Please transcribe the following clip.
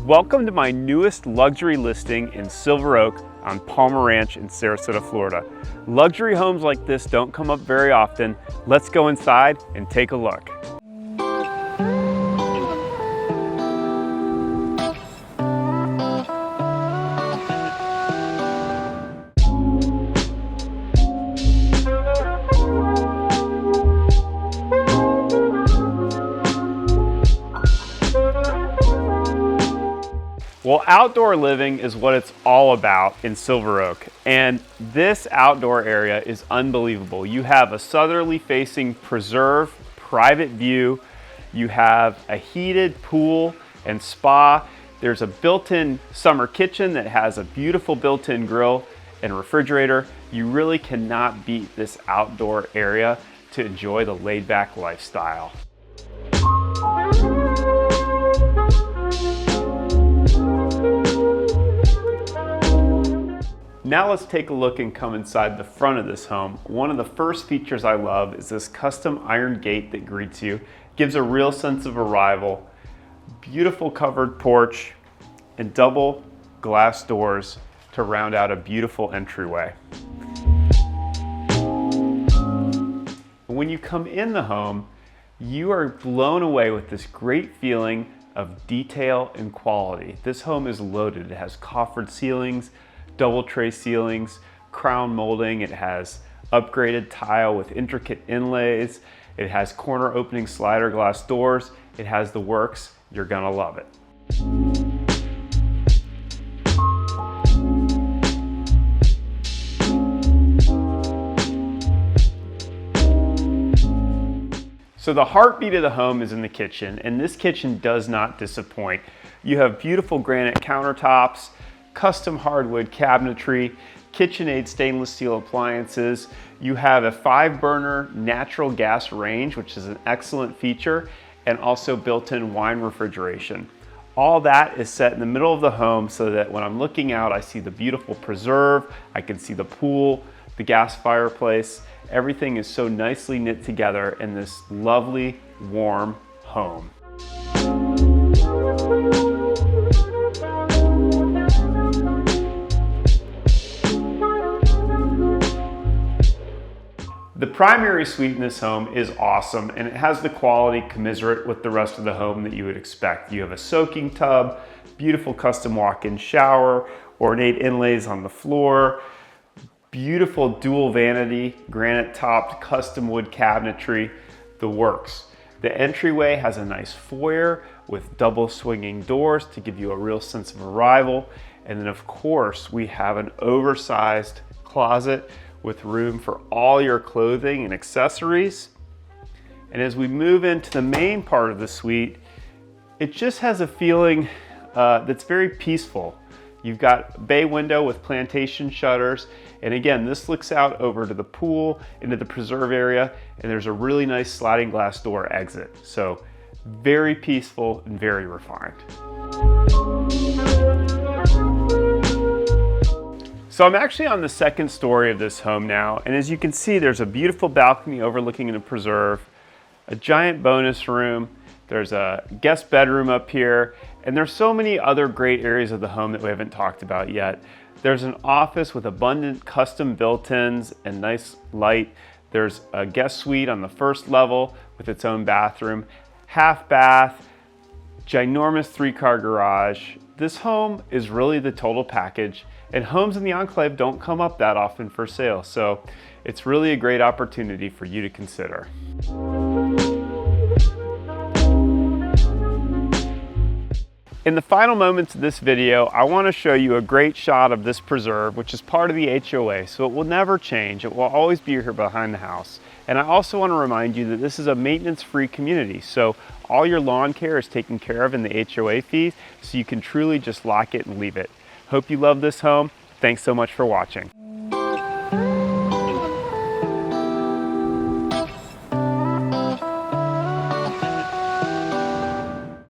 Welcome to my newest luxury listing in Silver Oak on Palmer Ranch in Sarasota, Florida. Luxury homes like this don't come up very often. Let's go inside and take a look. Well, outdoor living is what it's all about in Silver Oak, and this outdoor area is unbelievable. You have a southerly facing preserve, private view. You have a heated pool and spa. There's a built-in summer kitchen that has a beautiful built-in grill and refrigerator. You really cannot beat this outdoor area to enjoy the laid-back lifestyle. Now let's take a look and come inside the front of this home. One of the first features I love is this custom iron gate that greets you. Gives a real sense of arrival. Beautiful covered porch and double glass doors to round out a beautiful entryway. When you come in the home, you are blown away with this great feeling of detail and quality. This home is loaded. It has coffered ceilings, double tray ceilings, crown molding. It has upgraded tile with intricate inlays. It has corner opening slider glass doors. It has the works. You're gonna love it. So the heartbeat of the home is in the kitchen, and this kitchen does not disappoint. You have beautiful granite countertops, custom hardwood cabinetry, KitchenAid stainless steel appliances. You have a 5-burner natural gas range, which is an excellent feature, and also built-in wine refrigeration. All that is set in the middle of the home so that when I'm looking out, I see the beautiful preserve, I can see the pool, the gas fireplace. Everything is so nicely knit together in this lovely, warm home. The primary suite in this home is awesome, and it has the quality commensurate with the rest of the home that you would expect. You have a soaking tub, beautiful custom walk-in shower, ornate inlays on the floor, beautiful dual vanity, granite topped custom wood cabinetry, the works. The entryway has a nice foyer with double swinging doors to give you a real sense of arrival. And then of course, we have an oversized closet with room for all your clothing and accessories. And as we move into the main part of the suite, it just has a feeling that's very peaceful. You've got a bay window with plantation shutters. And again, this looks out over to the pool, into the preserve area, and there's a really nice sliding glass door exit. So very peaceful and very refined. So I'm actually on the second story of this home now, and as you can see, there's a beautiful balcony overlooking the preserve, a giant bonus room, there's a guest bedroom up here, and there's so many other great areas of the home that we haven't talked about yet. There's an office with abundant custom built-ins and nice light. There's a guest suite on the first level with its own bathroom, half bath, ginormous 3-car garage. This home is really the total package, and homes in the Enclave don't come up that often for sale, so it's really a great opportunity for you to consider. In the final moments of this video, I want to show you a great shot of this preserve, which is part of the HOA, so it will never change. It will always be here behind the house. And I also want to remind you that this is a maintenance-free community, so all your lawn care is taken care of in the HOA fees, so you can truly just lock it and leave it. Hope you love this home. Thanks so much for watching.